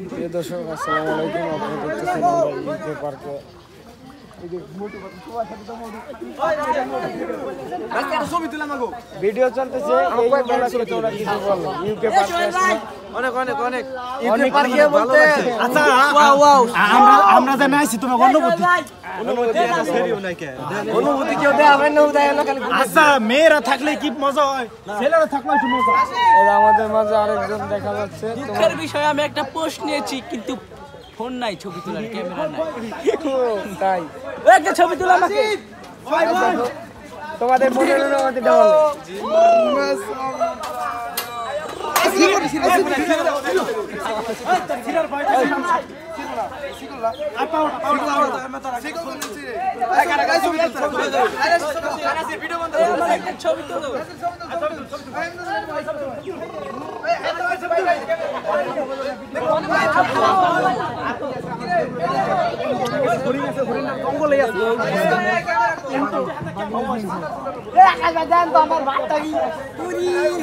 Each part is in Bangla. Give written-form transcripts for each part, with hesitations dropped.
প্রিয় দর্শক আসসালামু আলাইকুম। আপনারা দেখতেছেন আমরা ইউকে পার্কে ভিডিও চলতেছে। ইউকে পার্কে অনেক অনেক অনেক অনেক পার্কে বলতে আচ্ছা আমরা জানি আইছি তোমার অনুভূতি কেউ দেয় হবে না উদয় না খালি। আচ্ছা মেয়েরা থাকলে কি মজা হয়, ছেলেরা থাকলে একটু মজা। আমাদের মাঝে আরেকজন দেখা যাচ্ছে। দুঃখের বিষয়ে আমি একটা পোস্ট নিয়েছি কিন্তু ফোন নাই, ছবি তোলার ক্যামেরা নাই। তাই একটা ছবি তোলা আমাকে তোমাদের মনের অনুভূতি দাও। ছবি তোলো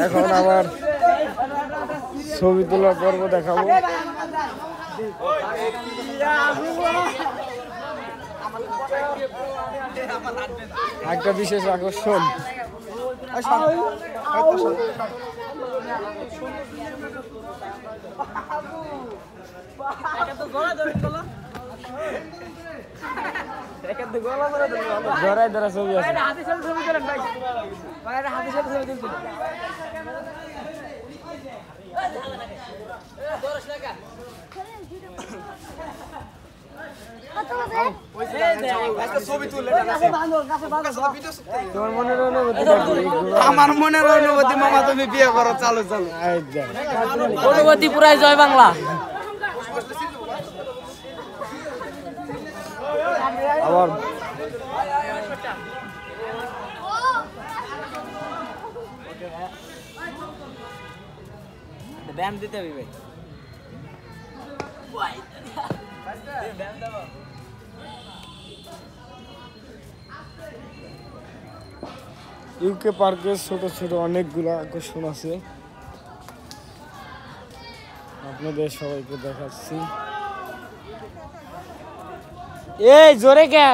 এখন আবার ছবি তোলার পর্ব দেখাবো। একটা বিশেষ আকর্ষণ জড়াই ধরা ছবি আছে। তোমার মনের অনুভূতি? আমার মনের অনুভূতি মামা তুমি বিয়ে করো, চালু চালু অনুভূতি পুরাই জয় বাংলা। আবার ব্যায়াম দিতে হবে ভাই। ইউকে পার্কে ছোট ছোট অনেকগুলো আকর্ষণ আছে, আপনাদের সবাইকে দেখাচ্ছি। এই জোরে কে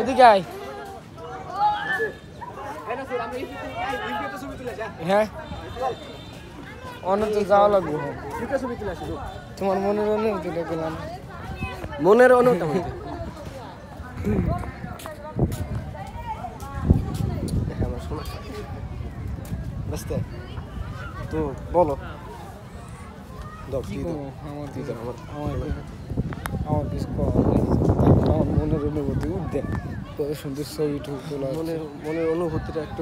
এদিকে আয়। হ্যাঁ অনেক তো যাওয়া লাগবে। তোমার মনের অনুভূতিটা গেলাম। মনের অনুভূতি তো বলো। আমার কিছু আমার মনের অনুভূতি উদ্যান কত সুন্দর ছবি তোলা। মনের অনুভূতিটা একটু